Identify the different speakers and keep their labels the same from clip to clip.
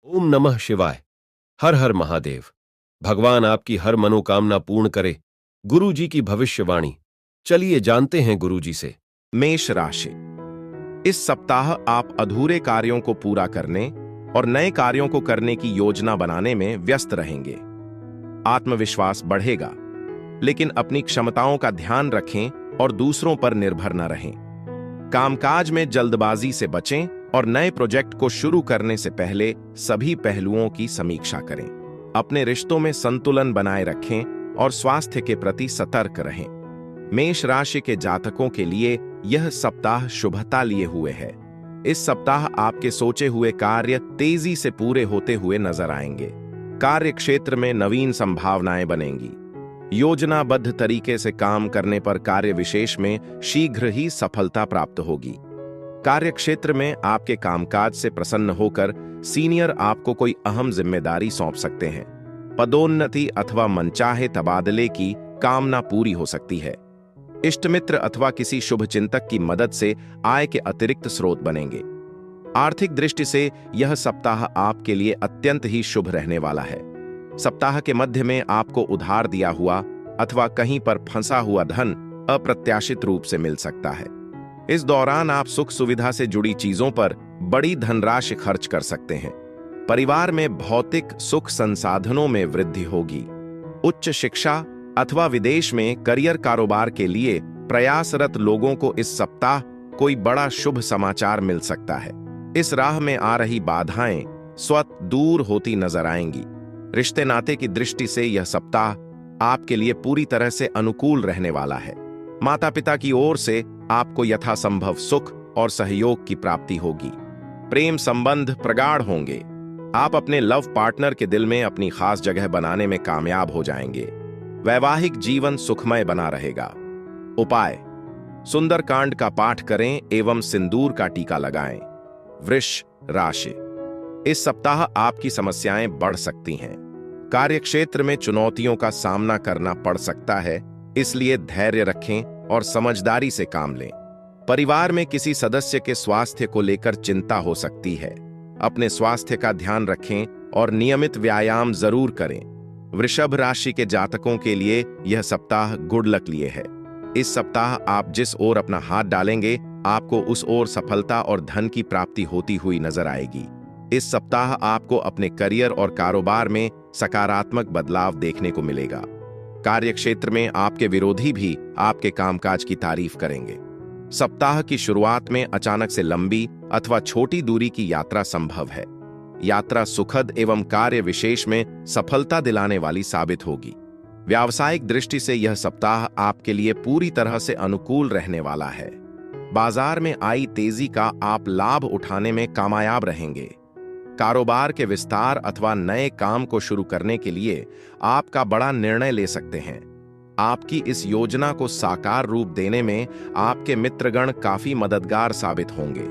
Speaker 1: ओम नमः शिवाय। हर हर महादेव। भगवान आपकी हर मनोकामना पूर्ण करे। गुरु जी की भविष्यवाणी। चलिए जानते हैं गुरु जी से।
Speaker 2: मेष राशि। इस सप्ताह आप अधूरे कार्यों को पूरा करने और नए कार्यों को करने की योजना बनाने में व्यस्त रहेंगे। आत्मविश्वास बढ़ेगा, लेकिन अपनी क्षमताओं का ध्यान रखें और दूसरों पर निर्भर न रहें। कामकाज में जल्दबाजी से बचें और नए प्रोजेक्ट को शुरू करने से पहले सभी पहलुओं की समीक्षा करें। अपने रिश्तों में संतुलन बनाए रखें और स्वास्थ्य के प्रति सतर्क रहें। मेष राशि के जातकों के लिए यह सप्ताह शुभता लिए हुए है। इस सप्ताह आपके सोचे हुए कार्य तेजी से पूरे होते हुए नजर आएंगे। कार्य क्षेत्र में नवीन संभावनाएं बनेंगी। योजनाबद्ध तरीके से काम करने पर कार्य विशेष में शीघ्र ही सफलता प्राप्त होगी। कार्य क्षेत्र में आपके कामकाज से प्रसन्न होकर सीनियर आपको कोई अहम जिम्मेदारी सौंप सकते हैं। पदोन्नति अथवा मनचाहे तबादले की कामना पूरी हो सकती है। इष्टमित्र अथवा किसी शुभ चिंतक की मदद से आय के अतिरिक्त स्रोत बनेंगे। आर्थिक दृष्टि से यह सप्ताह आपके लिए अत्यंत ही शुभ रहने वाला है। सप्ताह के मध्य में आपको उधार दिया हुआ अथवा कहीं पर फंसा हुआ धन अप्रत्याशित रूप से मिल सकता है। इस दौरान आप सुख सुविधा से जुड़ी चीजों पर बड़ी धनराशि खर्च कर सकते हैं। परिवार में भौतिक सुख संसाधनों में वृद्धि होगी। उच्च शिक्षा अथवा विदेश में करियर कारोबार के लिए प्रयासरत लोगों को इस सप्ताह कोई बड़ा शुभ समाचार मिल सकता है। इस राह में आ रही बाधाएं स्वतः दूर होती नजर आएंगी। रिश्ते नाते की दृष्टि से यह सप्ताह आपके लिए पूरी तरह से अनुकूल रहने वाला है। माता पिता की ओर से आपको यथासंभव सुख और सहयोग की प्राप्ति होगी। प्रेम संबंध प्रगाढ़ होंगे। आप अपने लव पार्टनर के दिल में अपनी खास जगह बनाने में कामयाब हो जाएंगे। वैवाहिक जीवन सुखमय बना रहेगा। उपाय: सुंदरकांड का पाठ करें एवं सिंदूर का टीका लगाएं। वृष राशि। इस सप्ताह आपकी समस्याएं बढ़ सकती हैं। कार्यक्षेत्र में चुनौतियों का सामना करना पड़ सकता है, इसलिए धैर्य रखें और समझदारी से काम लें। परिवार में किसी सदस्य के स्वास्थ्य को लेकर चिंता हो सकती है। अपने स्वास्थ्य का ध्यान रखें और नियमित व्यायाम जरूर करें। वृषभ राशि के जातकों के लिए यह सप्ताह गुड लक लिए है। इस सप्ताह आप जिस ओर अपना हाथ डालेंगे, आपको उस ओर सफलता और धन की प्राप्ति होती हुई नजर आएगी। इस सप्ताह आपको अपने करियर और कारोबार में सकारात्मक बदलाव देखने को मिलेगा। कार्यक्षेत्र में आपके विरोधी भी आपके कामकाज की तारीफ करेंगे। सप्ताह की शुरुआत में अचानक से लंबी अथवा छोटी दूरी की यात्रा संभव है। यात्रा सुखद एवं कार्य विशेष में सफलता दिलाने वाली साबित होगी। व्यावसायिक दृष्टि से यह सप्ताह आपके लिए पूरी तरह से अनुकूल रहने वाला है। बाजार में आई तेजी का आप लाभ उठाने में कामयाब रहेंगे। कारोबार के विस्तार अथवा नए काम को शुरू करने के लिए आपका बड़ा निर्णय ले सकते हैं। आपकी इस योजना को साकार रूप देने में आपके मित्रगण काफी मददगार साबित होंगे।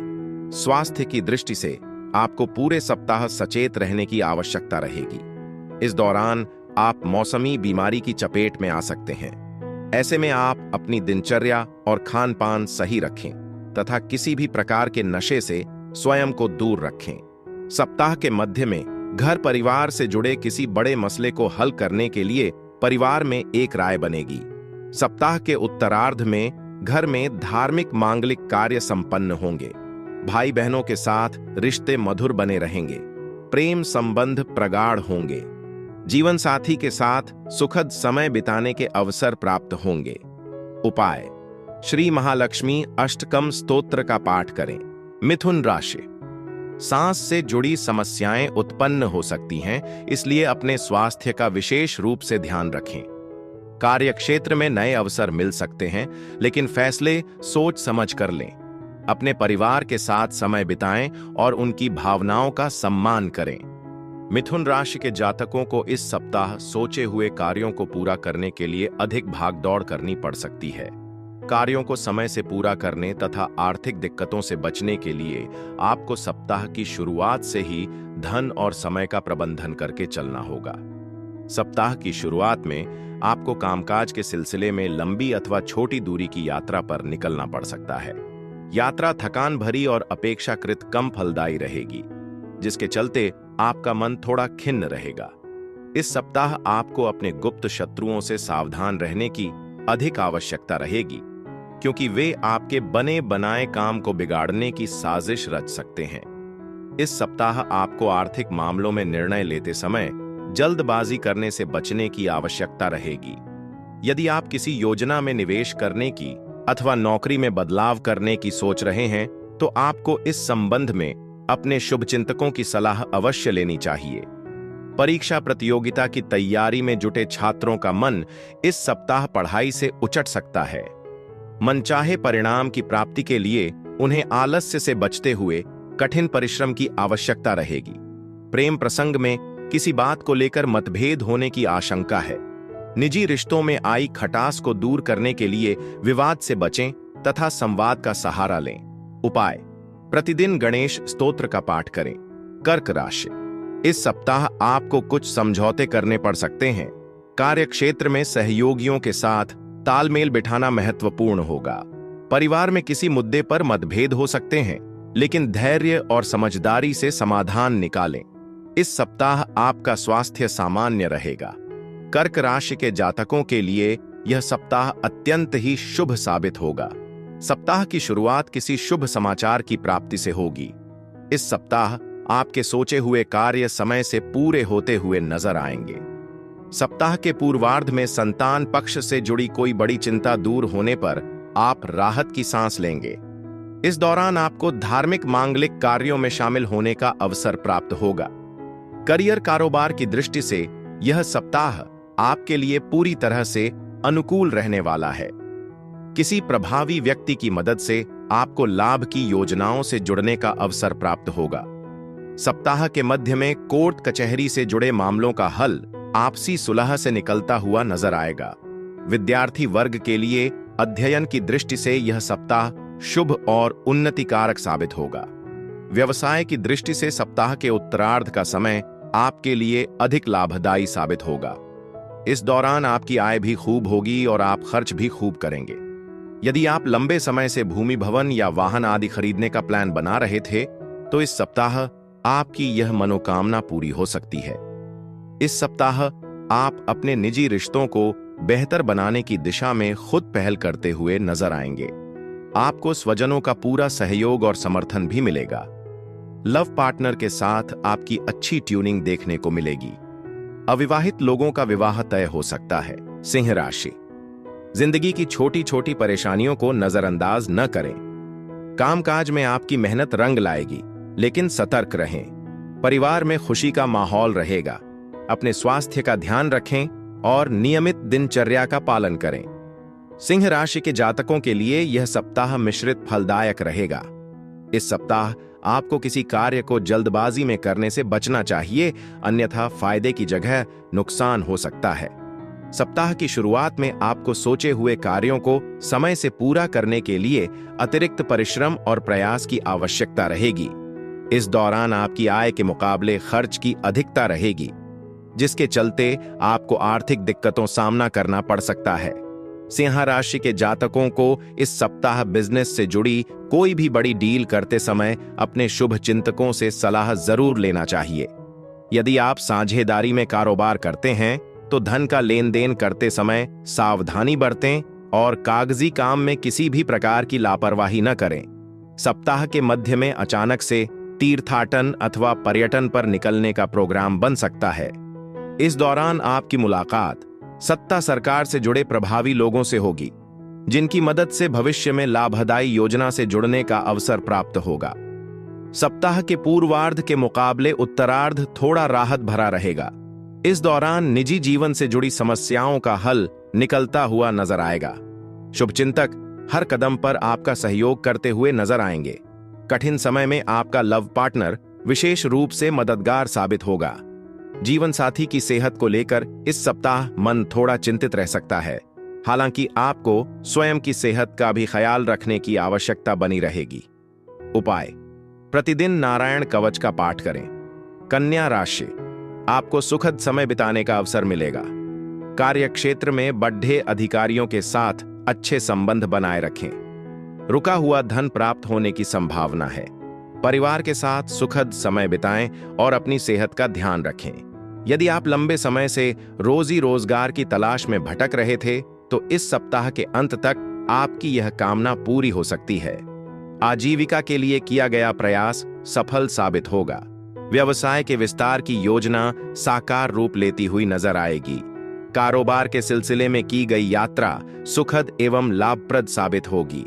Speaker 2: स्वास्थ्य की दृष्टि से आपको पूरे सप्ताह सचेत रहने की आवश्यकता रहेगी। इस दौरान आप मौसमी बीमारी की चपेट में आ सकते हैं। ऐसे में आप अपनी दिनचर्या और खान पान सही रखें तथा किसी भी प्रकार के नशे से स्वयं को दूर रखें। सप्ताह के मध्य में घर परिवार से जुड़े किसी बड़े मसले को हल करने के लिए परिवार में एक राय बनेगी। सप्ताह के उत्तरार्ध में घर में धार्मिक मांगलिक कार्य संपन्न होंगे। भाई बहनों के साथ रिश्ते मधुर बने रहेंगे। प्रेम संबंध प्रगाढ़ होंगे। जीवन साथी के साथ सुखद समय बिताने के अवसर प्राप्त होंगे। उपाय: श्री महालक्ष्मी अष्टकम स्तोत्र का पाठ करें। मिथुन राशि। सांस से जुड़ी समस्याएं उत्पन्न हो सकती हैं, इसलिए अपने स्वास्थ्य का विशेष रूप से ध्यान रखें। कार्यक्षेत्र में नए अवसर मिल सकते हैं, लेकिन फैसले सोच समझ कर लें। अपने परिवार के साथ समय बिताएं और उनकी भावनाओं का सम्मान करें। मिथुन राशि के जातकों को इस सप्ताह सोचे हुए कार्यों को पूरा करने के लिए अधिक भागदौड़ करनी पड़ सकती है। कार्यों को समय से पूरा करने तथा आर्थिक दिक्कतों से बचने के लिए आपको सप्ताह की शुरुआत से ही धन और समय का प्रबंधन करके चलना होगा। सप्ताह की शुरुआत में आपको कामकाज के सिलसिले में लंबी अथवा छोटी दूरी की यात्रा पर निकलना पड़ सकता है। यात्रा थकान भरी और अपेक्षाकृत कम फलदायी रहेगी, जिसके चलते आपका मन थोड़ा खिन्न रहेगा। इस सप्ताह आपको अपने गुप्त शत्रुओं से सावधान रहने की अधिक आवश्यकता रहेगी, क्योंकि वे आपके बने बनाए काम को बिगाड़ने की साजिश रच सकते हैं। इस सप्ताह आपको आर्थिक मामलों में निर्णय लेते समय जल्दबाजी करने से बचने की आवश्यकता रहेगी। यदि आप किसी योजना में निवेश करने की अथवा नौकरी में बदलाव करने की सोच रहे हैं, तो आपको इस संबंध में अपने शुभचिंतकों की सलाह अवश्य लेनी चाहिए। परीक्षा प्रतियोगिता की तैयारी में जुटे छात्रों का मन इस सप्ताह पढ़ाई से उचट सकता है। मनचाहे परिणाम की प्राप्ति के लिए उन्हें आलस्य से बचते हुए कठिन परिश्रम की आवश्यकता रहेगी। प्रेम प्रसंग में किसी बात को लेकर मतभेद होने की आशंका है। निजी रिश्तों में आई खटास को दूर करने के लिए विवाद से बचें तथा संवाद का सहारा लें। उपाय: प्रतिदिन गणेश स्तोत्र का पाठ करें। कर्क राशि, इस सप्ताह आपको कुछ समझौते करने पड़ सकते हैं। कार्यक्षेत्र में सहयोगियों के साथ तालमेल बिठाना महत्वपूर्ण होगा। परिवार में किसी मुद्दे पर मतभेद हो सकते हैं, लेकिन धैर्य और समझदारी से समाधान निकालें। इस सप्ताह आपका स्वास्थ्य सामान्य रहेगा। कर्क राशि के जातकों के लिए यह सप्ताह अत्यंत ही शुभ साबित होगा। सप्ताह की शुरुआत किसी शुभ समाचार की प्राप्ति से होगी। इस सप्ताह आपके सोचे हुए कार्य समय से पूरे होते हुए नजर आएंगे। सप्ताह के पूर्वार्ध में संतान पक्ष से जुड़ी कोई बड़ी चिंता दूर होने पर आप राहत की सांस लेंगे। इस दौरान आपको धार्मिक मांगलिक कार्यों में शामिल होने का अवसर प्राप्त होगा। करियर कारोबार की दृष्टि से यह सप्ताह आपके लिए पूरी तरह से अनुकूल रहने वाला है। किसी प्रभावी व्यक्ति की मदद से आपको लाभ की योजनाओं से जुड़ने का अवसर प्राप्त होगा। सप्ताह के मध्य में कोर्ट कचहरी से जुड़े मामलों का हल आपसी सुलह से निकलता हुआ नजर आएगा। विद्यार्थी वर्ग के लिए अध्ययन की दृष्टि से यह सप्ताह शुभ और उन्नतिकारक साबित होगा। व्यवसाय की दृष्टि से सप्ताह के उत्तरार्ध का समय आपके लिए अधिक लाभदायी साबित होगा। इस दौरान आपकी आय भी खूब होगी और आप खर्च भी खूब करेंगे। यदि आप लंबे समय से भूमि भवन या वाहन आदि खरीदने का प्लान बना रहे थे, तो इस सप्ताह आपकी यह मनोकामना पूरी हो सकती है। इस सप्ताह आप अपने निजी रिश्तों को बेहतर बनाने की दिशा में खुद पहल करते हुए नजर आएंगे। आपको स्वजनों का पूरा सहयोग और समर्थन भी मिलेगा। लव पार्टनर के साथ आपकी अच्छी ट्यूनिंग देखने को मिलेगी। अविवाहित लोगों का विवाह तय हो सकता है। सिंह राशि, जिंदगी की छोटी छोटी परेशानियों को नजरअंदाज न करें। कामकाज में आपकी मेहनत रंग लाएगी, लेकिन सतर्क रहें। परिवार में खुशी का माहौल रहेगा। अपने स्वास्थ्य का ध्यान रखें और नियमित दिनचर्या का पालन करें। सिंह राशि के जातकों के लिए यह सप्ताह मिश्रित फलदायक रहेगा। इस सप्ताह आपको किसी कार्य को जल्दबाजी में करने से बचना चाहिए, अन्यथा फायदे की जगह नुकसान हो सकता है। सप्ताह की शुरुआत में आपको सोचे हुए कार्यों को समय से पूरा करने के लिए अतिरिक्त परिश्रम और प्रयास की आवश्यकता रहेगी। इस दौरान आपकी आय के मुकाबले खर्च की अधिकता रहेगी, जिसके चलते आपको आर्थिक दिक्कतों सामना करना पड़ सकता है। सिंह राशि के जातकों को इस सप्ताह बिजनेस से जुड़ी कोई भी बड़ी डील करते समय अपने शुभ चिंतकों से सलाह जरूर लेना चाहिए। यदि आप साझेदारी में कारोबार करते हैं, तो धन का लेन देन करते समय सावधानी बरतें और कागजी काम में किसी भी प्रकार की लापरवाही न करें। सप्ताह के मध्य में अचानक से तीर्थाटन अथवा पर्यटन पर निकलने का प्रोग्राम बन सकता है। इस दौरान आपकी मुलाकात सत्ता सरकार से जुड़े प्रभावी लोगों से होगी, जिनकी मदद से भविष्य में लाभदायी योजना से जुड़ने का अवसर प्राप्त होगा। सप्ताह के पूर्वार्ध के मुकाबले उत्तरार्ध थोड़ा राहत भरा रहेगा। इस दौरान निजी जीवन से जुड़ी समस्याओं का हल निकलता हुआ नजर आएगा। शुभचिंतक हर कदम पर आपका सहयोग करते हुए नजर आएंगे। कठिन समय में आपका लव पार्टनर विशेष रूप से मददगार साबित होगा। जीवन साथी की सेहत को लेकर इस सप्ताह मन थोड़ा चिंतित रह सकता है। हालांकि आपको स्वयं की सेहत का भी ख्याल रखने की आवश्यकता बनी रहेगी। उपाय: प्रतिदिन नारायण कवच का पाठ करें। कन्या राशि, आपको सुखद समय बिताने का अवसर मिलेगा। कार्यक्षेत्र में बढ़े अधिकारियों के साथ अच्छे संबंध बनाए रखें। रुका हुआ धन प्राप्त होने की संभावना है। परिवार के साथ सुखद समय बिताएं और अपनी सेहत का ध्यान रखें। यदि आप लंबे समय से रोजी रोजगार की तलाश में भटक रहे थे, तो इस सप्ताह के अंत तक आपकी यह कामना पूरी हो सकती है। आजीविका के लिए किया गया प्रयास सफल साबित होगा। व्यवसाय के विस्तार की योजना साकार रूप लेती हुई नजर आएगी। कारोबार के सिलसिले में की गई यात्रा सुखद एवं लाभप्रद साबित होगी।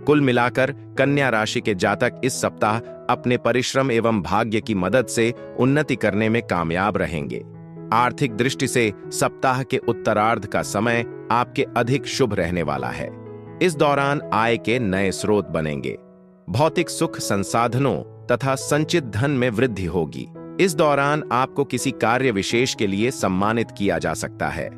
Speaker 2: कुल मिलाकर कन्या राशि के जातक इस सप्ताह अपने परिश्रम एवं भाग्य की मदद से उन्नति करने में कामयाब रहेंगे। आर्थिक दृष्टि से सप्ताह के उत्तरार्ध का समय आपके अधिक शुभ रहने वाला है। इस दौरान आय के नए स्रोत बनेंगे। भौतिक सुख संसाधनों तथा संचित धन में वृद्धि होगी। इस दौरान आपको किसी कार्य विशेष के लिए सम्मानित किया जा सकता है।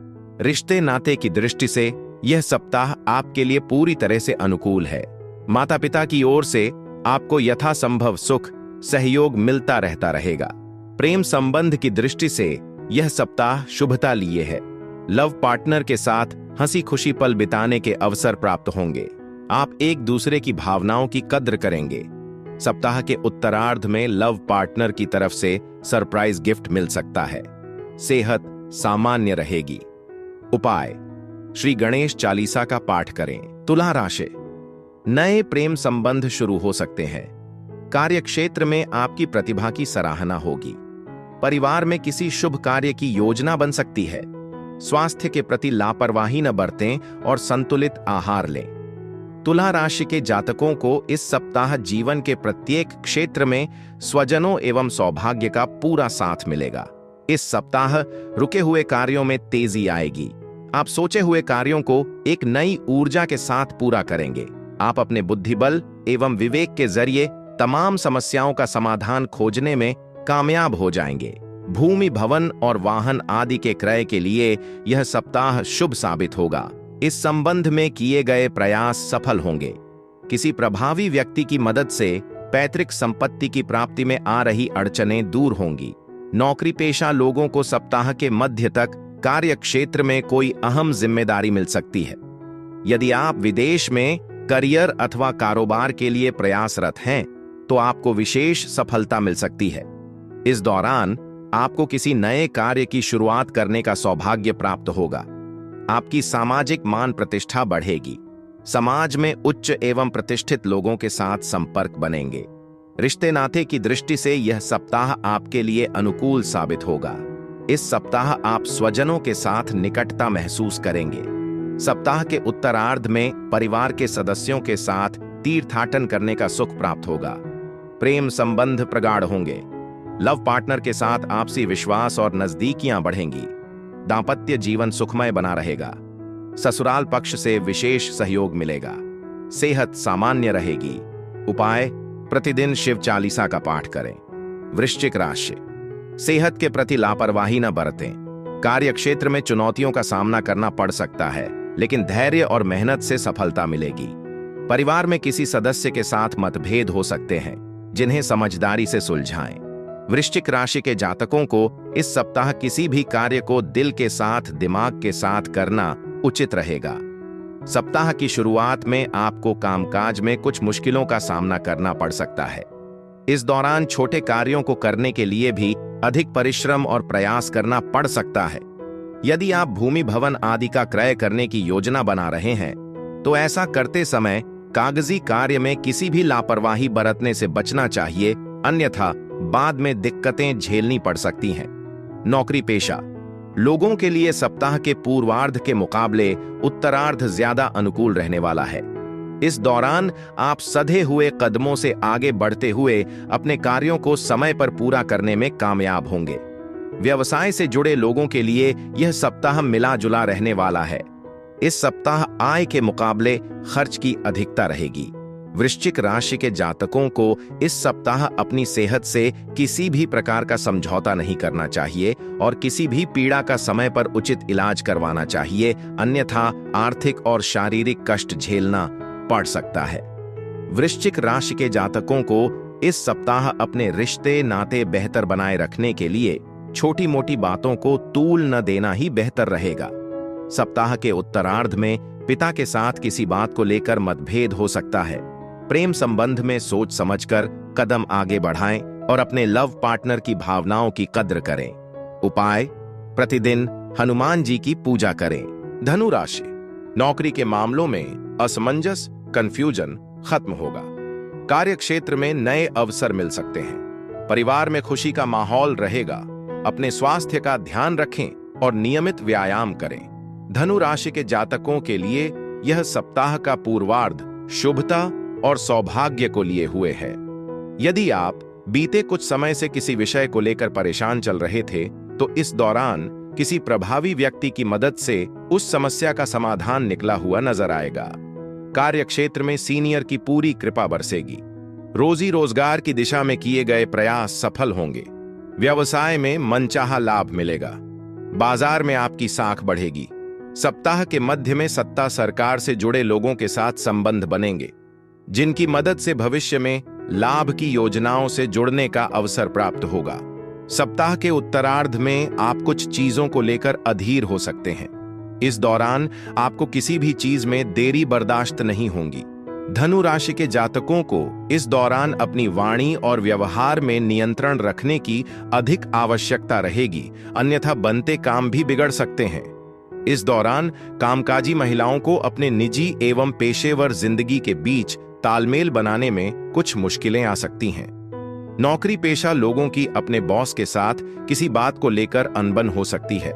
Speaker 2: रिश्ते नाते की दृष्टि से यह सप्ताह आपके लिए पूरी तरह से अनुकूल है। माता पिता की ओर से आपको यथासंभव सुख सहयोग मिलता रहता रहेगा। प्रेम संबंध की दृष्टि से यह सप्ताह शुभता लिए है। लव पार्टनर के साथ हंसी खुशी पल बिताने के अवसर प्राप्त होंगे। आप एक दूसरे की भावनाओं की कद्र करेंगे। सप्ताह के उत्तरार्ध में लव पार्टनर की तरफ से सरप्राइज गिफ्ट मिल सकता है। सेहत सामान्य रहेगी। उपाय: श्री गणेश चालीसा का पाठ करें। तुला राशि, नए प्रेम संबंध शुरू हो सकते हैं। कार्यक्षेत्र में आपकी प्रतिभा की सराहना होगी। परिवार में किसी शुभ कार्य की योजना बन सकती है। स्वास्थ्य के प्रति लापरवाही न बरतें और संतुलित आहार लें। तुला राशि के जातकों को इस सप्ताह जीवन के प्रत्येक क्षेत्र में स्वजनों एवं सौभाग्य का पूरा साथ मिलेगा। इस सप्ताह रुके हुए कार्यों में तेजी आएगी। आप सोचे हुए कार्यों को एक नई ऊर्जा के साथ पूरा करेंगे। आप अपने बुद्धिबल एवं विवेक के जरिए तमाम समस्याओं का समाधान खोजने में कामयाब हो जाएंगे। भूमि, भवन और वाहन आदि के क्रय के लिए यह सप्ताह शुभ साबित होगा। इस संबंध में किए गए प्रयास सफल होंगे। किसी प्रभावी व्यक्ति की मदद से पैतृक संपत्ति की प्राप्ति में आ रही अड़चनें दूर होंगी। नौकरी पेशा लोगों को सप्ताह के मध्य तक कार्य क्षेत्र में कोई अहम जिम्मेदारी मिल सकती है। यदि आप विदेश में करियर अथवा कारोबार के लिए प्रयासरत हैं, तो आपको विशेष सफलता मिल सकती है। इस दौरान आपको किसी नए कार्य की शुरुआत करने का सौभाग्य प्राप्त होगा। आपकी सामाजिक मान प्रतिष्ठा बढ़ेगी। समाज में उच्च एवं प्रतिष्ठित लोगों के साथ संपर्क बनेंगे। रिश्ते नाते की दृष्टि से यह सप्ताह आपके लिए अनुकूल साबित होगा। इस सप्ताह आप स्वजनों के साथ निकटता महसूस करेंगे। सप्ताह के उत्तरार्ध में परिवार के सदस्यों के साथ तीर्थाटन करने का सुख प्राप्त होगा। प्रेम संबंध प्रगाढ़ होंगे। लव पार्टनर के साथ आपसी विश्वास और नजदीकियां बढ़ेंगी। दांपत्य जीवन सुखमय बना रहेगा। ससुराल पक्ष से विशेष सहयोग मिलेगा। सेहत सामान्य रहेगी। उपाय: प्रतिदिन शिव चालीसा का पाठ करें। वृश्चिक राशि, सेहत के प्रति लापरवाही न बरतें। कार्यक्षेत्र में चुनौतियों का सामना करना पड़ सकता है, लेकिन धैर्य और मेहनत से सफलता मिलेगी। परिवार में किसी सदस्य के साथ मतभेद हो सकते हैं, जिन्हें समझदारी से सुलझाएं। वृश्चिक राशि के जातकों को इस सप्ताह किसी भी कार्य को दिल के साथ दिमाग के साथ करना उचित रहेगा। सप्ताह की शुरुआत में आपको कामकाज में कुछ मुश्किलों का सामना करना पड़ सकता है। इस दौरान छोटे कार्यों को करने के लिए भी अधिक परिश्रम और प्रयास करना पड़ सकता है। यदि आप भूमि, भवन आदि का क्रय करने की योजना बना रहे हैं, तो ऐसा करते समय कागजी कार्य में किसी भी लापरवाही बरतने से बचना चाहिए, अन्यथा बाद में दिक्कतें झेलनी पड़ सकती हैं। नौकरी पेशा लोगों के लिए सप्ताह के पूर्वार्ध के मुकाबले उत्तरार्ध ज्यादा अनुकूल रहने वाला है। इस दौरान आप सधे हुए कदमों से आगे बढ़ते हुए अपने कार्यों को समय पर पूरा करने में कामयाब होंगे। व्यवसाय से जुड़े लोगों के लिए यह सप्ताह मिला जुला रहने वाला है। इस सप्ताह आय के मुकाबले खर्च की अधिकता रहेगी। वृश्चिक राशि के जातकों को इस सप्ताह अपनी सेहत से किसी भी प्रकार का समझौता नहीं करना चाहिए और किसी भी पीड़ा का समय पर उचित इलाज करवाना चाहिए, अन्यथा आर्थिक और शारीरिक कष्ट झेलना पड़ सकता है। वृश्चिक राशि के जातकों को इस सप्ताह अपने रिश्ते नाते बेहतर बनाए रखने के लिए छोटी मोटी बातों को तूल न देना ही बेहतर रहेगा। सप्ताह के उत्तरार्ध में पिता के साथ किसी बात को लेकर मतभेद हो सकता है। प्रेम संबंध में सोच समझकर कदम आगे बढ़ाएं और अपने लव पार्टनर की भावनाओं की कद्र करें। उपाय: प्रतिदिन हनुमान जी की पूजा करें। धनु राशि, नौकरी के मामलों में असमंजस, कंफ्यूजन खत्म होगा। कार्यक्षेत्र में नए अवसर मिल सकते हैं। परिवार में खुशी का माहौल रहेगा। अपने स्वास्थ्य का ध्यान रखें और नियमित व्यायाम करें। धनु राशि के जातकों के लिए यह सप्ताह का पूर्वार्ध शुभता और सौभाग्य को लिए हुए है। यदि आप बीते कुछ समय से किसी विषय को लेकर परेशान चल रहे थे, तो इस दौरान किसी प्रभावी व्यक्ति की मदद से उस समस्या का समाधान निकला हुआ नजर आएगा। कार्यक्षेत्र में सीनियर की पूरी कृपा बरसेगी। रोजी रोजगार की दिशा में किए गए प्रयास सफल होंगे। व्यवसाय में मनचाहा लाभ मिलेगा। बाजार में आपकी साख बढ़ेगी। सप्ताह के मध्य में सत्ता सरकार से जुड़े लोगों के साथ संबंध बनेंगे, जिनकी मदद से भविष्य में लाभ की योजनाओं से जुड़ने का अवसर प्राप्त होगा। सप्ताह के उत्तरार्ध में आप कुछ चीजों को लेकर अधीर हो सकते हैं। इस दौरान आपको किसी भी चीज में देरी बर्दाश्त नहीं होगी। धनु राशि के जातकों को इस दौरान अपनी वाणी और व्यवहार में नियंत्रण रखने की अधिक आवश्यकता रहेगी, अन्यथा बनते काम भी बिगड़ सकते हैं। इस दौरान कामकाजी महिलाओं को अपने निजी एवं पेशेवर जिंदगी के बीच तालमेल बनाने में कुछ मुश्किलें आ सकती हैं। नौकरी पेशा लोगों की अपने बॉस के साथ किसी बात को लेकर अनबन हो सकती है।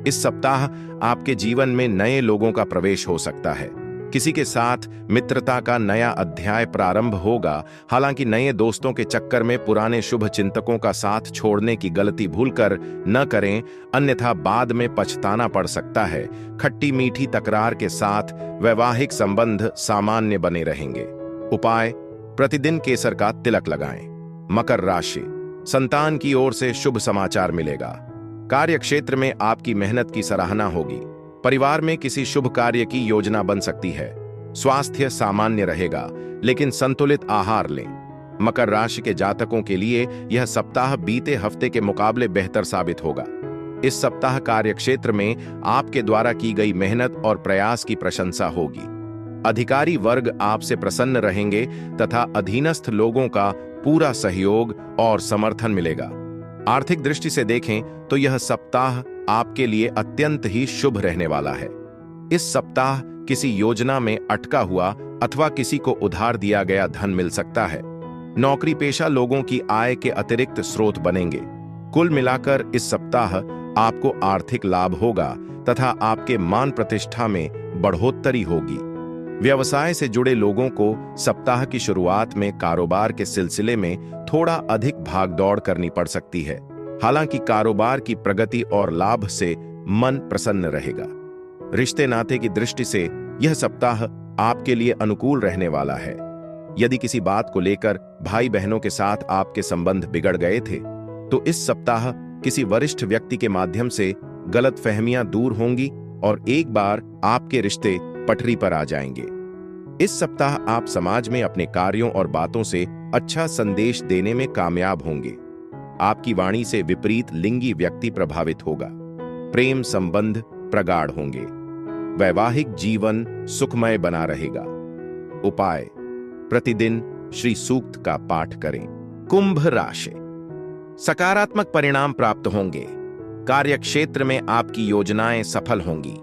Speaker 2: इस सप्ताह आपके जीवन में नए लोगों का प्रवेश हो सकता है। किसी के साथ मित्रता का नया अध्याय प्रारंभ होगा। हालांकि नए दोस्तों के चक्कर में पुराने शुभ चिंतकों का साथ छोड़ने की गलती भूलकर न करें, अन्यथा बाद में पछताना पड़ सकता है। खट्टी मीठी तकरार के साथ वैवाहिक संबंध सामान्य बने रहेंगे। उपाय: प्रतिदिन केसर का तिलक लगाएं। मकर राशि, संतान की ओर से शुभ समाचार मिलेगा। कार्यक्षेत्र में आपकी मेहनत की सराहना होगी। परिवार में किसी शुभ कार्य की योजना बन सकती है। स्वास्थ्य सामान्य रहेगा, लेकिन संतुलित आहार लें। मकर राशि के जातकों के लिए यह सप्ताह बीते हफ्ते के मुकाबले बेहतर साबित होगा। इस सप्ताह कार्यक्षेत्र में आपके द्वारा की गई मेहनत और प्रयास की प्रशंसा होगी। अधिकारी वर्ग आपसे प्रसन्न रहेंगे तथा अधीनस्थ लोगों का पूरा सहयोग और समर्थन मिलेगा। आर्थिक दृष्टि से देखें तो यह सप्ताह आपके लिए अत्यंत ही शुभ रहने वाला है। इस सप्ताह किसी योजना में अटका हुआ अथवा किसी को उधार दिया गया धन मिल सकता है। नौकरी पेशा लोगों की आय के अतिरिक्त स्रोत बनेंगे। कुल मिलाकर इस सप्ताह आपको आर्थिक लाभ होगा तथा आपके मान प्रतिष्ठा में बढ़ोतरी होगी। व्यवसाय से जुड़े लोगों को सप्ताह की शुरुआत में कारोबार के सिलसिले में थोड़ा अधिक भागदौड़ करनी पड़ सकती है। हालांकि कारोबार की प्रगति और लाभ से मन प्रसन्न रहेगा। रिश्ते नाते की दृष्टि से यह सप्ताह आपके लिए अनुकूल रहने वाला है। यदि किसी बात को लेकर भाई बहनों के साथ आपके संबंध बिगड़ गए थे, तो इस सप्ताह किसी वरिष्ठ व्यक्ति के माध्यम से गलतफहमियां दूर होंगी और एक बार आपके रिश्ते पटरी पर आ जाएंगे। इस सप्ताह आप समाज में अपने कार्यों और बातों से अच्छा संदेश देने में कामयाब होंगे। आपकी वाणी से विपरीत लिंगी व्यक्ति प्रभावित होगा। प्रेम संबंध प्रगाढ़ होंगे। वैवाहिक जीवन सुखमय बना रहेगा। उपाय: प्रतिदिन श्री सूक्त का पाठ करें। कुंभ राशि, सकारात्मक परिणाम प्राप्त होंगे। कार्यक्षेत्र में आपकी योजनाएं सफल होंगी।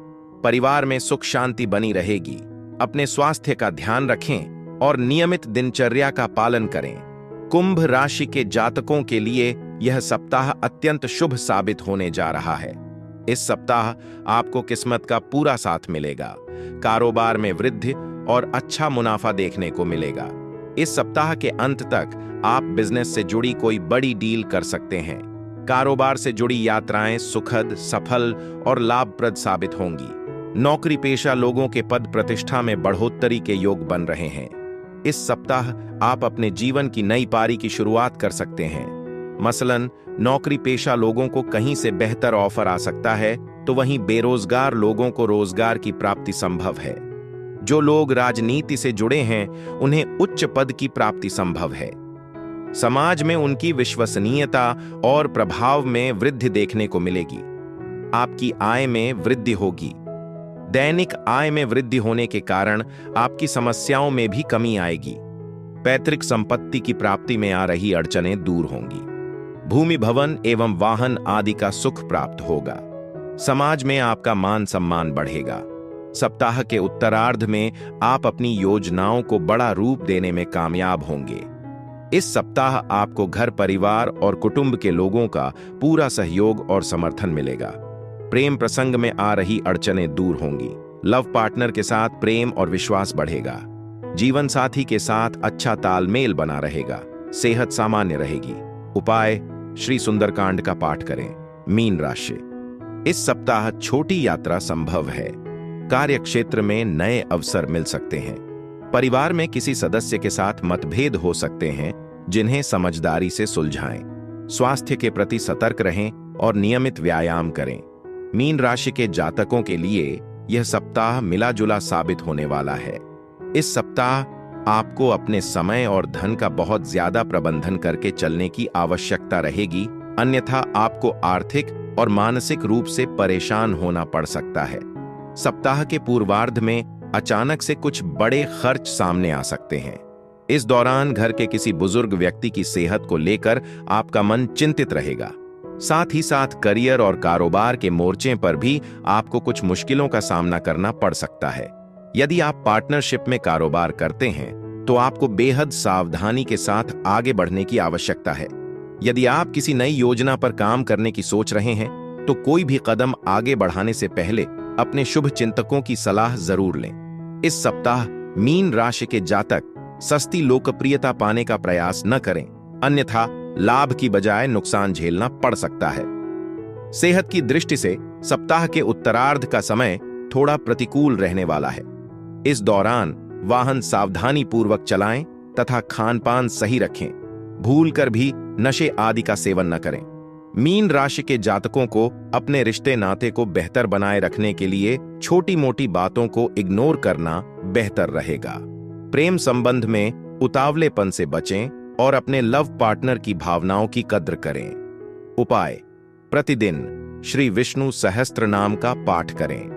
Speaker 2: परिवार में सुख शांति बनी रहेगी। अपने स्वास्थ्य का ध्यान रखें और नियमित दिनचर्या का पालन करें। कुंभ राशि के जातकों के लिए यह सप्ताह अत्यंत शुभ साबित होने जा रहा है। इस सप्ताह आपको किस्मत का पूरा साथ मिलेगा। कारोबार में वृद्धि और अच्छा मुनाफा देखने को मिलेगा। इस सप्ताह के अंत तक आप बिजनेस से जुड़ी कोई बड़ी डील कर सकते हैं। कारोबार से जुड़ी यात्राएं सुखद, सफल और लाभप्रद साबित होंगी। नौकरी पेशा लोगों के पद प्रतिष्ठा में बढ़ोतरी के योग बन रहे हैं। इस सप्ताह आप अपने जीवन की नई पारी की शुरुआत कर सकते हैं। मसलन नौकरी पेशा लोगों को कहीं से बेहतर ऑफर आ सकता है, तो वहीं बेरोजगार लोगों को रोजगार की प्राप्ति संभव है। जो लोग राजनीति से जुड़े हैं, उन्हें उच्च पद की प्राप्ति संभव है। समाज में उनकी विश्वसनीयता और प्रभाव में वृद्धि देखने को मिलेगी। आपकी आय में वृद्धि होगी। दैनिक आय में वृद्धि होने के कारण आपकी समस्याओं में भी कमी आएगी। पैतृक संपत्ति की प्राप्ति में आ रही अड़चनें दूर होंगी। भूमि, भवन एवं वाहन आदि का सुख प्राप्त होगा। समाज में आपका मान सम्मान बढ़ेगा। सप्ताह के उत्तरार्ध में आप अपनी योजनाओं को बड़ा रूप देने में कामयाब होंगे। इस सप्ताह आपको घर, परिवार और कुटुंब के लोगों का पूरा सहयोग और समर्थन मिलेगा। प्रेम प्रसंग में आ रही अड़चनें दूर होंगी। लव पार्टनर के साथ प्रेम और विश्वास बढ़ेगा। जीवन साथी के साथ अच्छा तालमेल बना रहेगा। सेहत सामान्य रहेगी। उपाय, श्री सुंदरकांड का पाठ करें। मीन राशि, इस सप्ताह छोटी यात्रा संभव है। कार्य क्षेत्र में नए अवसर मिल सकते हैं। परिवार में किसी सदस्य के साथ मतभेद हो सकते हैं, जिन्हें समझदारी से सुलझाएं। स्वास्थ्य के प्रति सतर्क रहें और नियमित व्यायाम करें। मीन राशि के जातकों के लिए यह सप्ताह मिला जुला साबित होने वाला है। इस सप्ताह आपको अपने समय और धन का बहुत ज्यादा प्रबंधन करके चलने की आवश्यकता रहेगी, अन्यथा आपको आर्थिक और मानसिक रूप से परेशान होना पड़ सकता है। सप्ताह के पूर्वार्ध में अचानक से कुछ बड़े खर्च सामने आ सकते हैं। इस दौरान घर के किसी बुजुर्ग व्यक्ति की सेहत को लेकर आपका मन चिंतित रहेगा। साथ ही साथ करियर और कारोबार के मोर्चे पर भी आपको कुछ मुश्किलों का सामना करना पड़ सकता है। यदि आप पार्टनरशिप में कारोबार करते हैं तो आपको बेहद सावधानी के साथ आगे बढ़ने की आवश्यकता है। यदि आप किसी नई योजना पर काम करने की सोच रहे हैं तो कोई भी कदम आगे बढ़ाने से पहले अपने शुभ चिंतकों की सलाह जरूर लें। इस सप्ताह मीन राशि के जातक सस्ती लोकप्रियता पाने का प्रयास न करें, अन्यथा लाभ की बजाय नुकसान झेलना पड़ सकता है। सेहत की दृष्टि से सप्ताह के उत्तरार्ध का समय थोड़ा प्रतिकूल रहने वाला है। इस दौरान वाहन सावधानी पूर्वक चलाएं तथा खान-पान सही रखें। भूलकर भी नशे आदि का सेवन न करें। मीन राशि के जातकों को अपने रिश्ते नाते को बेहतर बनाए रखने के लिए छोटी मोटी बातों को इग्नोर करना बेहतर रहेगा। प्रेम संबंध में उतावलेपन से बचें और अपने लव पार्टनर की भावनाओं की कद्र करें। उपाय, प्रतिदिन श्री विष्णु सहस्त्र नाम का पाठ करें।